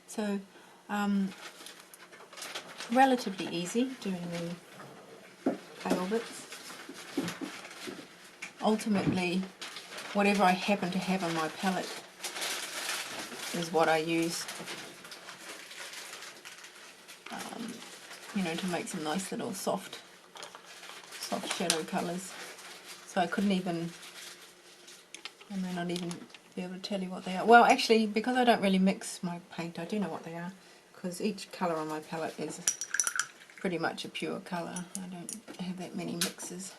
So relatively easy doing the pale bits. Ultimately, whatever I happen to have on my palette is what I use, you know, to make some nice little soft shadow colours. So I couldn't even, I may not even be able to tell you what they are. Well, actually, because I don't really mix my paint, I do know what they are, because each colour on my palette is pretty much a pure colour. I don't have that many mixes,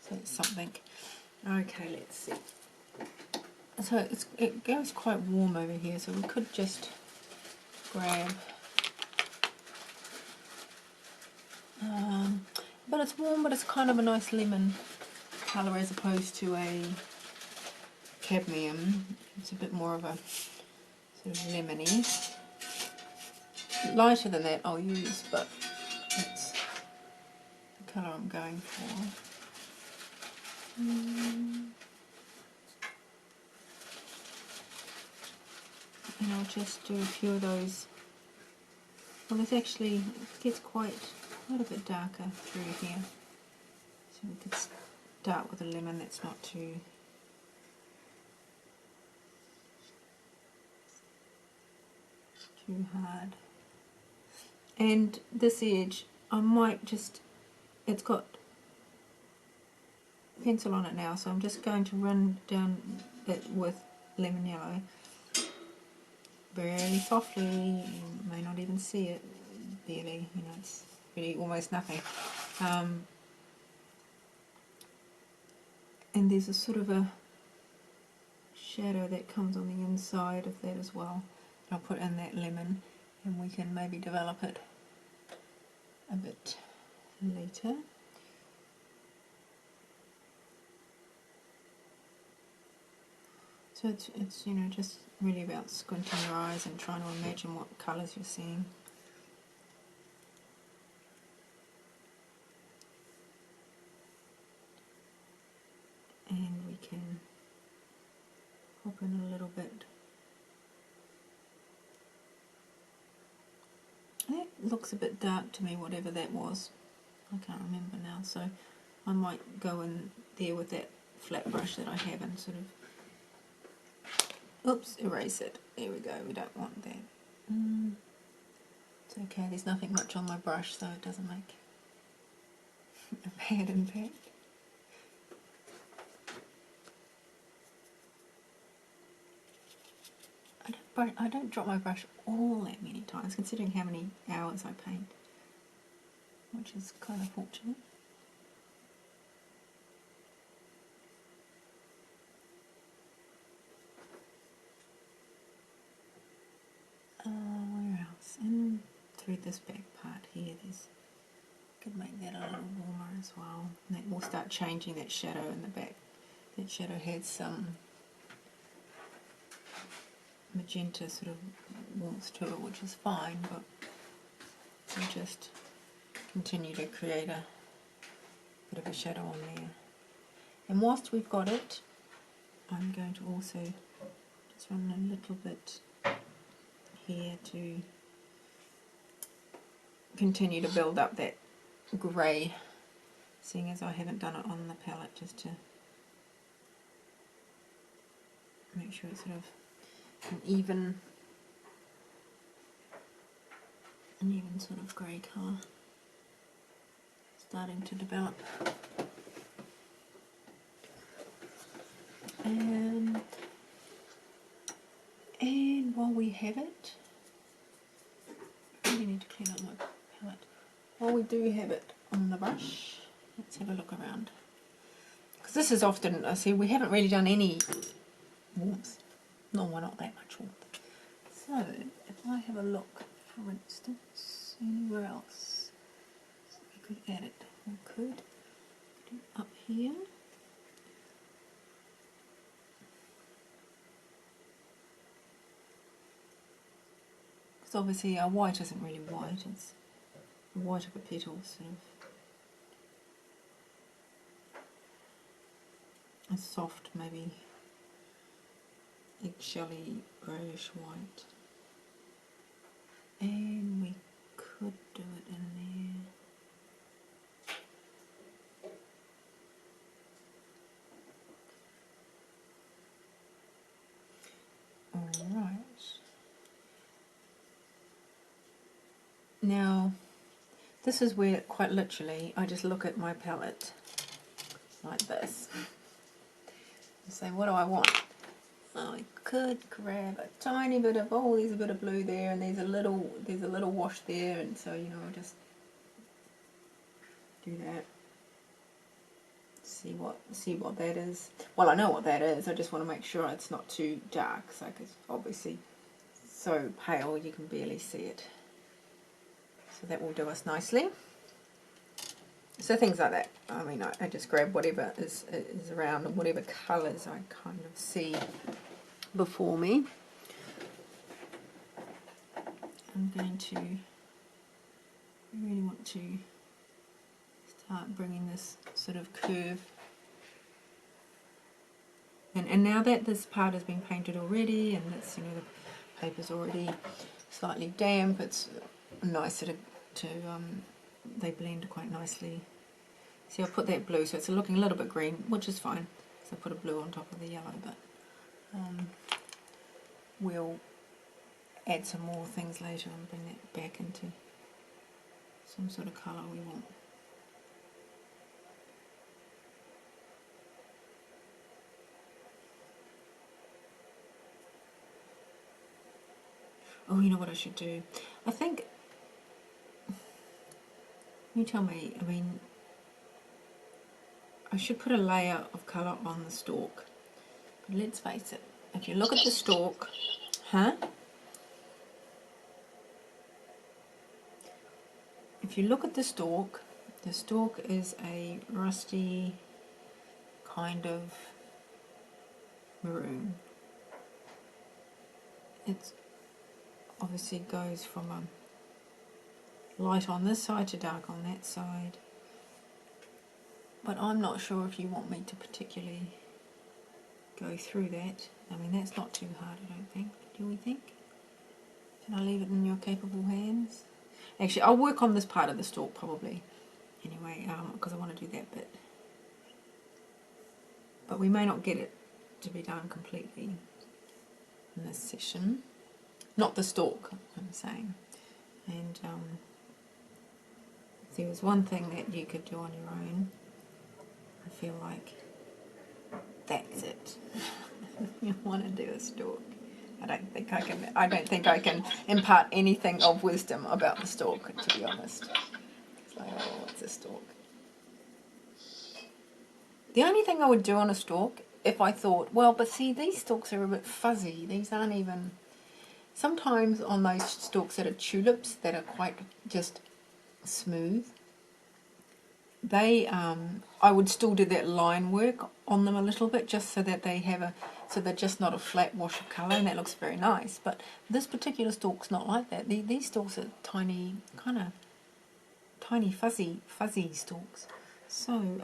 so it's something. Okay, let's see. So it goes quite warm over here, so we could just grab, but it's warm, but it's kind of a nice lemon colour as opposed to a cadmium. It's a bit more of a sort of lemony. Lighter than that I'll use, but it's the colour I'm going for. And I'll just do a few of those. Well, it's actually, it gets quite a bit darker through here. So we could start with a lemon that's not too hard. And this edge, I might just, it's got pencil on it now, so I'm just going to run down it with lemon yellow very softly. You may not even see it, barely, you know, it's really almost nothing. And there's a sort of a shadow that comes on the inside of that as well. I'll put in that lemon and we can maybe develop it a bit later. So it's you know, just really about squinting your eyes and trying to imagine what colours you're seeing. And we can pop in a little bit. That looks a bit dark to me, whatever that was. I can't remember now, so I might go in there with that flat brush that I have and sort of, oops, erase it. There we go, we don't want that. It's okay, there's nothing much on my brush, so it doesn't make a bad impact. I don't drop my brush all that many times, considering how many hours I paint, which is kind of fortunate. Where else? And through this back part here, could make that a little warmer as well. And that will start changing that shadow in the back. That shadow had some magenta sort of warmth to it, which is fine, but we'll just continue to create a bit of a shadow on there. And whilst we've got it, I'm going to also just run a little bit here to continue to build up that grey, seeing as I haven't done it on the palette, just to make sure it's sort of an even sort of grey colour starting to develop. And while we have it, I really need to clean up my palette. While we do have it on the brush, let's have a look around. Because this is often, I see, we haven't really done any warmth. No, we're not that much warmth. So, if I have a look, for instance, anywhere else, we could add it. We could do it up here. Because obviously our white isn't really white, it's the white of the petals, sort of a soft, maybe eggshelly greyish white. And we could do it in there. Alright. Now, this is where, quite literally, I just look at my palette like this and say, what do I want? I could grab a tiny bit of, oh, there's a bit of blue there, and there's a little wash there, and so, you know, I'll just do that. See what that is. Well, I know what that is. I just want to make sure it's not too dark, so it's obviously so pale you can barely see it. So that will do us nicely. So things like that. I mean, I just grab whatever is around and whatever colours I kind of see before me. I'm going to really want to start bringing this sort of curve. And now that this part has been painted already, and it's, you know, the paper's already slightly damp, it's nicer to they blend quite nicely. See, I put that blue, so it's looking a little bit green, which is fine, because I put a blue on top of the yellow, but we'll add some more things later and bring that back into some sort of colour we want. Oh, you know what I should do? I think, you tell me, I mean, I should put a layer of colour on the stalk. But let's face it, if you look at the stalk, if you look at the stalk is a rusty kind of maroon. It obviously goes from a light on this side to dark on that side. But I'm not sure if you want me to particularly go through that. I mean, that's not too hard, I don't think. Do we think? Can I leave it in your capable hands? Actually, I'll work on this part of the stalk probably. Anyway, because I want to do that bit. But we may not get it to be done completely in this session. Not the stalk, I'm saying. And if there was one thing that you could do on your own, I feel like that's it. You want to do a stalk. I don't think I can impart anything of wisdom about the stalk, to be honest. It's like, oh, what's a stalk? The only thing I would do on a stalk, if I thought, well, but see, these stalks are a bit fuzzy. These aren't even... Sometimes on those stalks that are tulips that are quite just smooth, they I would still do that line work on them a little bit, just so that they have so they're just not a flat wash of colour, and that looks very nice. But this particular stalk's not like that. These stalks are tiny, kind of tiny fuzzy stalks. So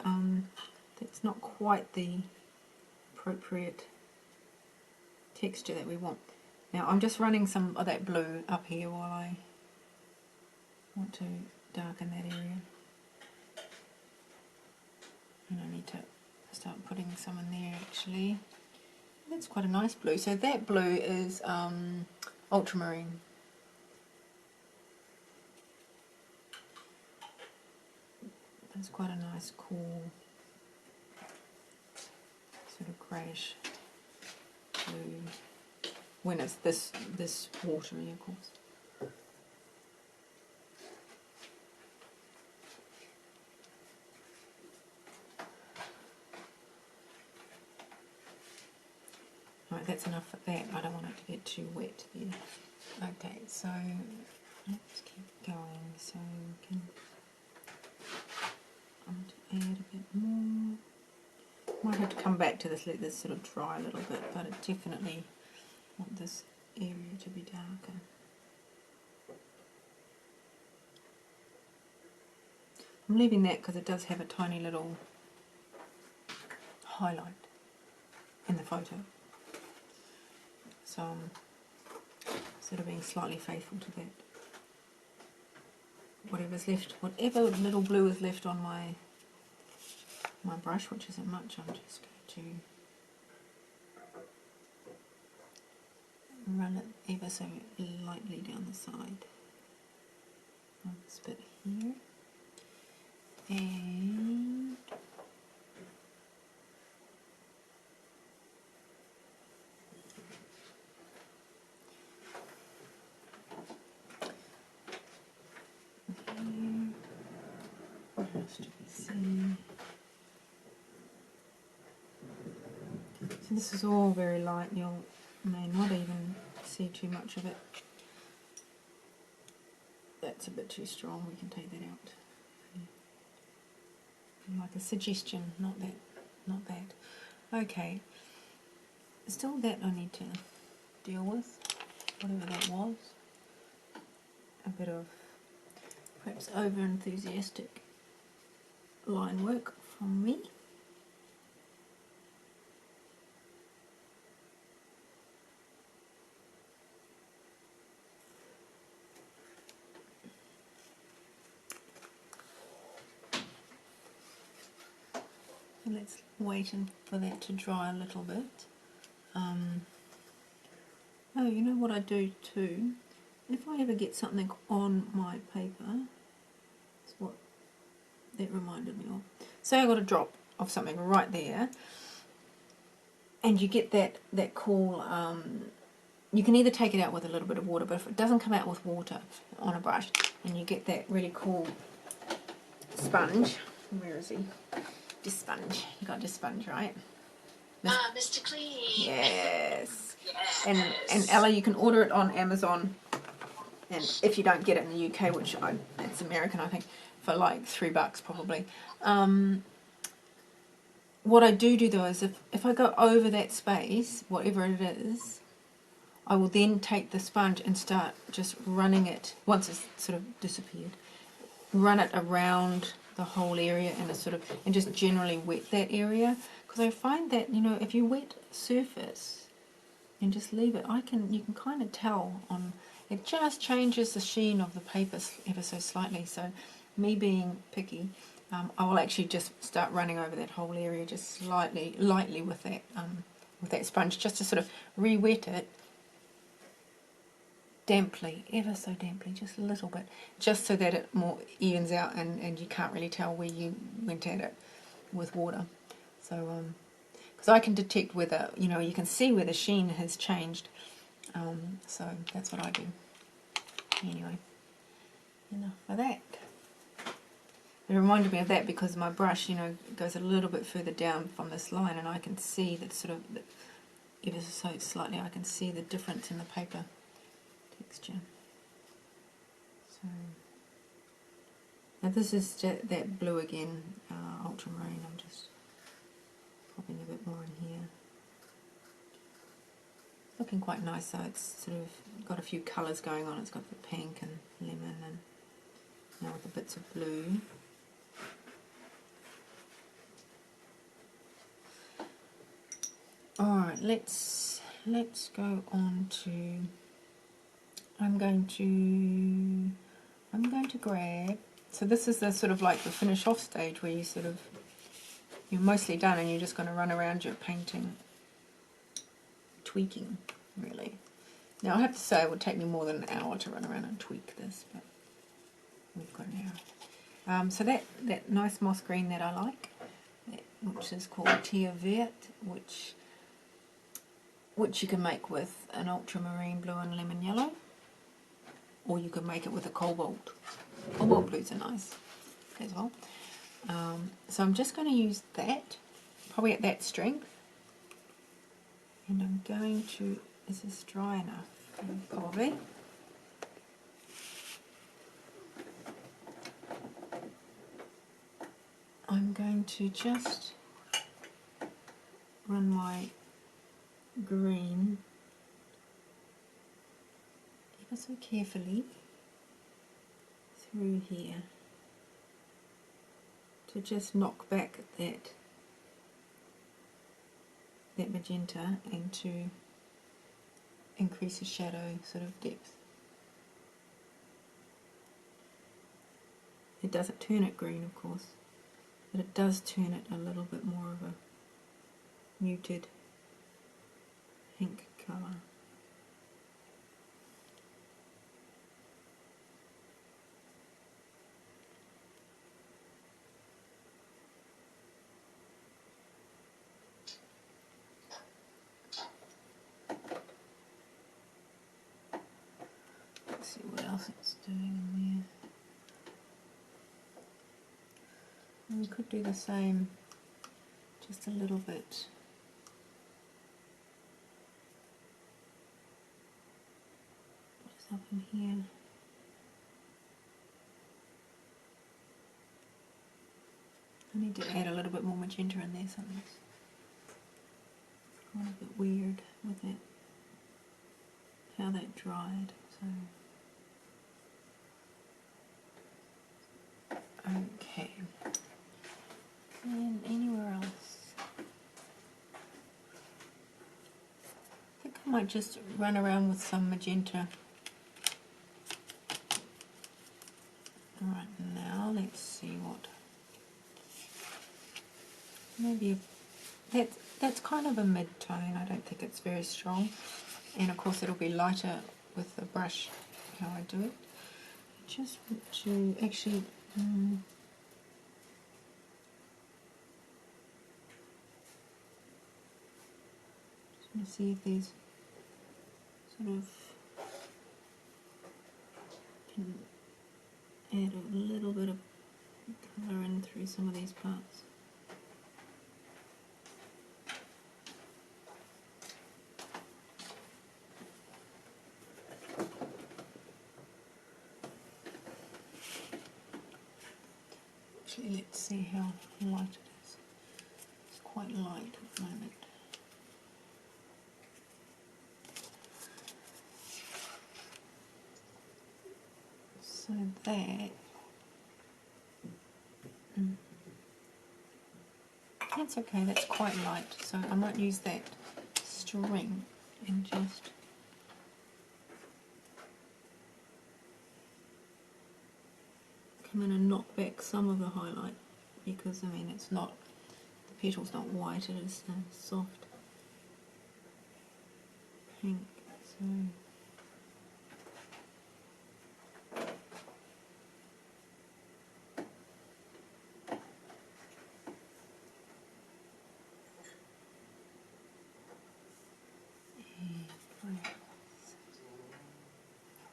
that's not quite the appropriate texture that we want. Now I'm just running some of that blue up here while I want to darken that area. And I need to start putting some in there actually. That's quite a nice blue. So that blue is ultramarine. That's quite a nice cool sort of greyish blue. When it's this watery, of course. Right, that's enough for that. I don't want it to get too wet there. Okay, so let's keep going. So we can add a bit more. Might have to come back to this, let this sort of dry a little bit, but I definitely want this area to be darker. I'm leaving that because it does have a tiny little highlight in the photo. So I'm sort of being slightly faithful to that. Whatever's left, whatever little blue is left on my brush, which isn't much, I'm just going to run it ever so lightly down the side of this bit here. And what else do we see? So this is all very light, you may not even see too much of it. That's a bit too strong, we can take that out. Like a suggestion, not that. Okay, still that I need to deal with, whatever that was. A bit of perhaps over enthusiastic line work from me. And let's wait for that to dry a little bit. Oh, you know what I do too? If I ever get something on my paper, that's what that reminded me of. Say I got a drop of something right there, and you get that cool, you can either take it out with a little bit of water, but if it doesn't come out with water on a brush, and you get that really cool sponge, where is he? This sponge, you got this sponge, right? Mr. Clean. Yes. Yes. And Ella, you can order it on Amazon, and if you don't get it in the UK, which it's American, I think, for like $3 probably. What I do though is if I go over that space, whatever it is, I will then take the sponge and start just running it, once it's sort of disappeared, run it around the whole area and just generally wet that area. Because I find that, you know, if you wet surface and just leave it, you can kind of tell it just changes the sheen of the paper ever so slightly. So me being picky, I will actually just start running over that whole area just lightly with that sponge, just to sort of re-wet it damply, ever so damply, just a little bit, just so that it more evens out and you can't really tell where you went at it with water. So, because I can detect whether, you know, you can see where the sheen has changed. So that's what I do. Anyway, enough of that. It reminded me of that because my brush, you know, goes a little bit further down from this line, and I can see that sort of, ever so slightly, I can see the difference in the paper texture. So now this is that blue again, ultramarine. I'm just popping a bit more in here. Looking quite nice, so it's sort of got a few colours going on. It's got the pink and lemon, and now with the bits of blue. Alright, let's go on to, I'm going to grab, so this is the sort of like the finish off stage where you're mostly done and you're just going to run around your painting, tweaking really. Now I have to say it would take me more than an hour to run around and tweak this, but we've got an hour. So that nice moss green that I like, which is called Tia Vert, which you can make with an ultramarine blue and lemon yellow, or you can make it with a cobalt. Cobalt blues are nice as well. So I'm just going to use that, probably at that strength, and I'm going to, is this dry enough? Probably. I'm going to just run my green ever so carefully through here to just knock back that magenta and to increase the shadow sort of depth. It doesn't turn it green, of course, but it does turn it a little bit more of a muted pink colour. Let's see what else it's doing in there. And we could do the same, just a little bit. Just up in here. I need to add a little bit more magenta in there, something's kind of a bit weird with it, how that dried. So, okay. And anywhere else? I think I might just run around with some magenta. Alright, now let's see what. Maybe that's kind of a mid-tone. I don't think it's very strong. And of course it'll be lighter with the brush, how I do it. I just want to actually just want to see if these sort of can add a little bit of colour in through some of these parts. Actually, let's see how light it is. It's quite light at the moment. So that's okay, that's quite light. So I might use that string and just come in and knock back some of the highlight, because I mean it's not, the petal's not white, it is a soft pink.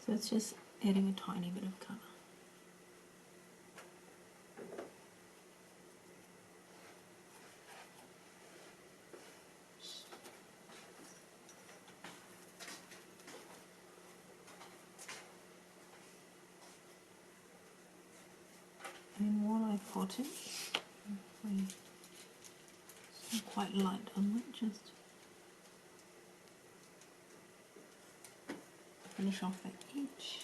So it's just adding a tiny bit of colour. And while I've got it, it's quite light, I might just finish off that edge.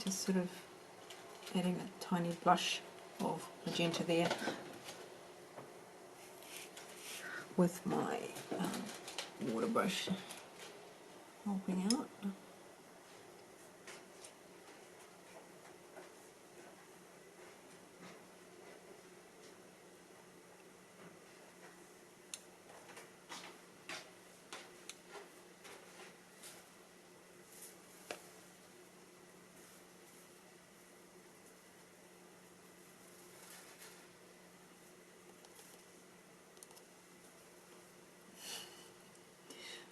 Just sort of adding a tiny blush of magenta there with my water brush helping out.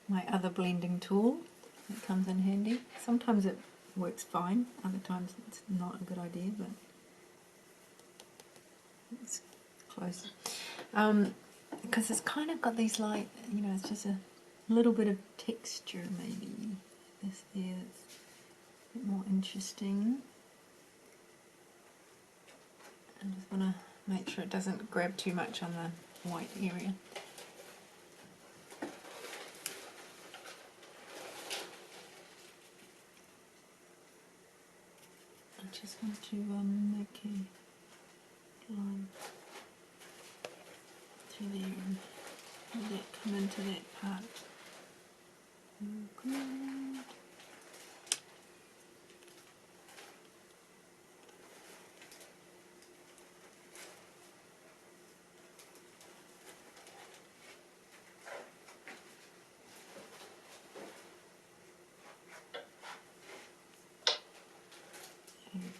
My other blending tool that comes in handy. Sometimes it works fine, other times it's not a good idea, but it's close. Because it's kind of got these light, you know, it's just a little bit of texture maybe. This there that's a bit more interesting. I just want to make sure it doesn't grab too much on the white area. just want to make a line through there and let that come into that part. Good.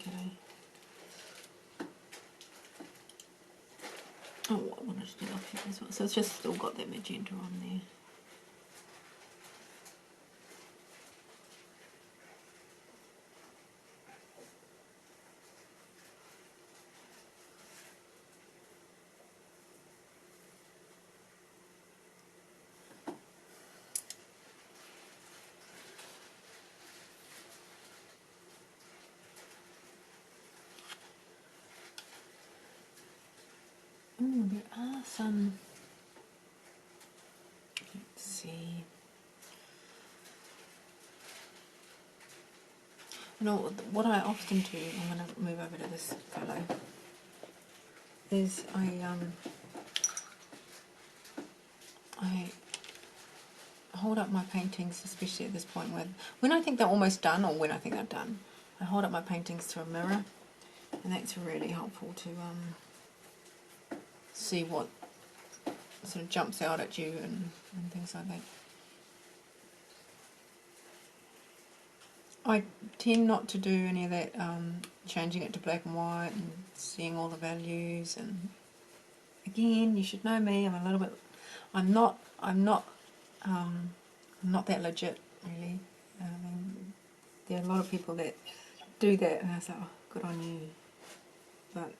Okay. Oh, I wanted to do up here as well. So it's just still got that magenta on there. Oh, there are some. Let's see. You know what I often do. I'm going to move over to this fellow. Is I hold up my paintings, especially at this point when I think they're almost done, or when I think they're done. I hold up my paintings to a mirror, and that's really helpful to see what sort of jumps out at you and things like that. I tend not to do any of that changing it to black and white and seeing all the values, and again, you should know me, I'm not that legit, really. I mean, there are a lot of people that do that, and I say, oh, good on you. But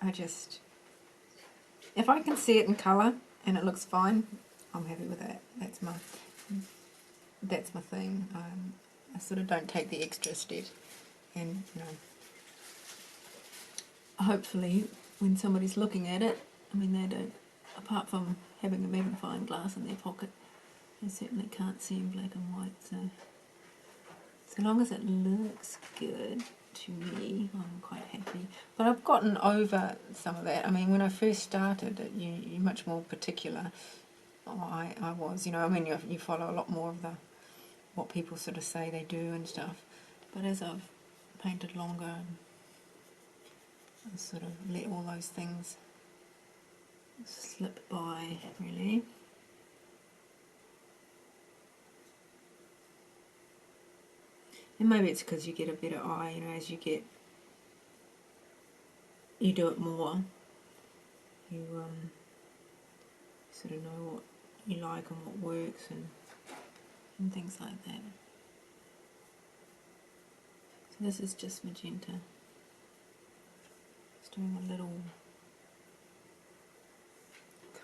I just, if I can see it in colour and it looks fine, I'm happy with that. That's my thing. I sort of don't take the extra step, and hopefully when somebody's looking at it, I mean, they don't, apart from having a magnifying glass in their pocket, they certainly can't see in black and white. So long as it looks good to me, I'm quite happy. But I've gotten over some of that. I mean, when I first started, you're much more particular. I was, I mean, you follow a lot more of what people sort of say they do and stuff. But as I've painted longer, I sort of let all those things slip by, really. And maybe it's because you get a better eye, as you do it more, you sort of know what you like and what works and things like that. So this is just magenta. Just doing a little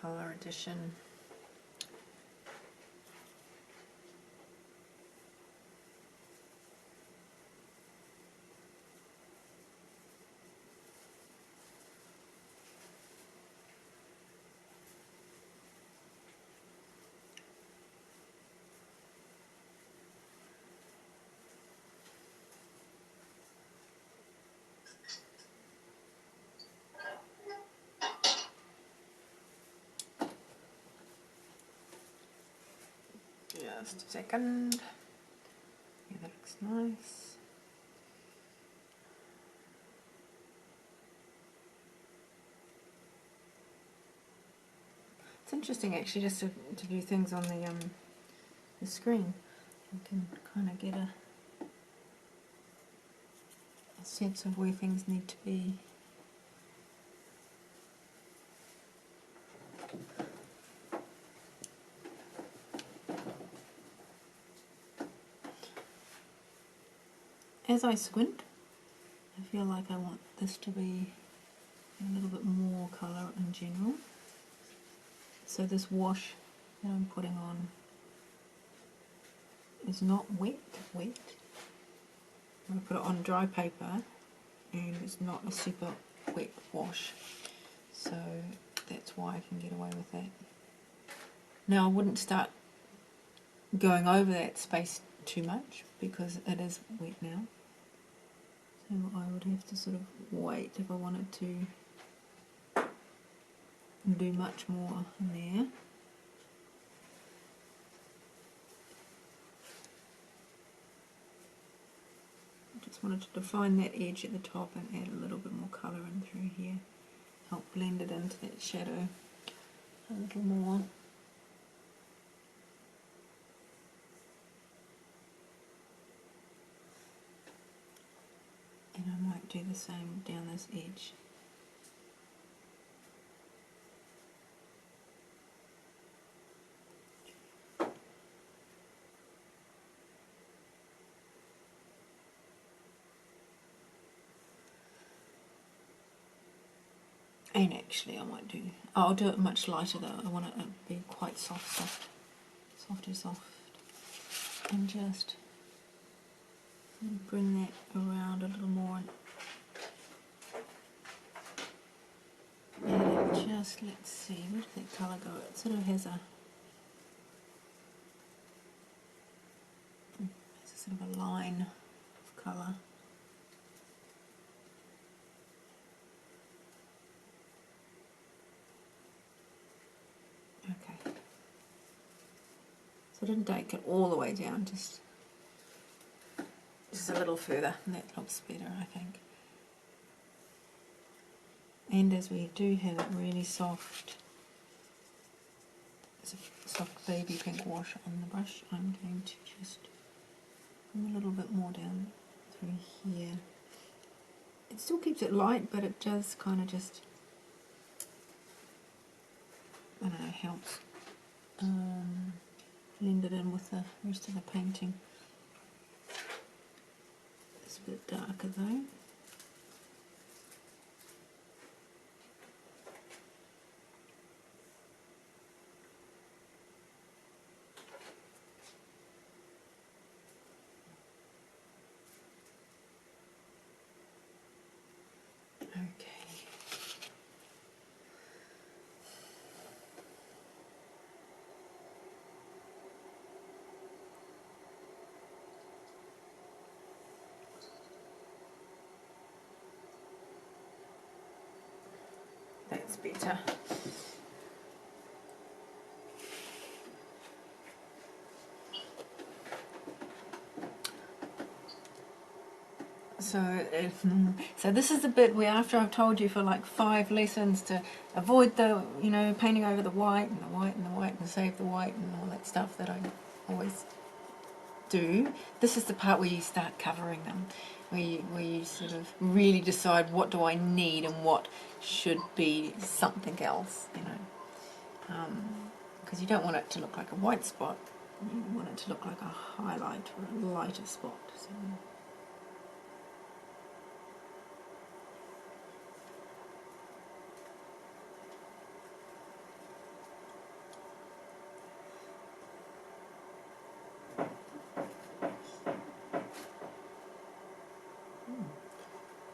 colour addition. Just a second. Yeah, that looks nice. It's interesting actually just to do things on the screen. You can kind of get a sense of where things need to be. As I squint, I feel like I want this to be a little bit more colour in general. So this wash that I'm putting on is not wet. I'm going to put it on dry paper, and it's not a super wet wash. So that's why I can get away with that. Now I wouldn't start going over that space too much because it is wet now. So I would have to sort of wait if I wanted to do much more in there. I just wanted to define that edge at the top and add a little bit more colour in through here. Help blend it into that shadow a little more. And I might do the same down this edge. And actually I'll do it much lighter though. I want it to be quite soft. And just bring that around a little more. And just, let's see, where did that colour go? It sort of has a sort of a line of colour. Okay. So I didn't take it all the way down, just a little further, and that looks better, I think. And as we do have it really soft, it's a soft baby pink wash on the brush, I'm going to just bring a little bit more down through here. It still keeps it light, but it does kind of just, I don't know, helps blend it in with the rest of the painting. It's a bit darker though. Okay. That's better. So this is the bit where, after I've told you for like 5 lessons to avoid the, painting over the white and the white and the white and save the white and all that stuff that I always do, this is the part where you start covering them, where you sort of really decide what do I need and what should be something else, because you don't want it to look like a white spot, you want it to look like a highlight or a lighter spot. So.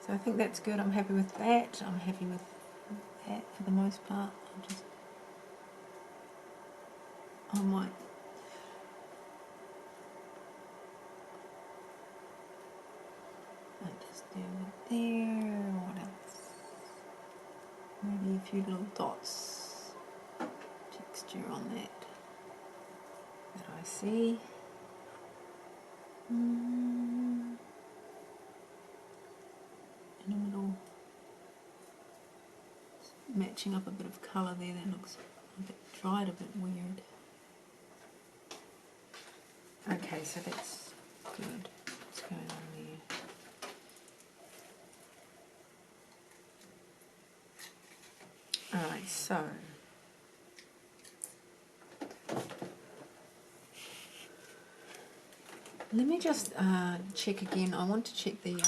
So I think that's good. I'm happy with that. I'm happy with that for the most part. I might just do it there. What else? Maybe a few little dots, texture on that I see. In the middle, matching up a bit of colour there. That looks a bit dried, a bit weird. Okay, so that's good. What's going on there? Alright, so let me just check again. I want to check the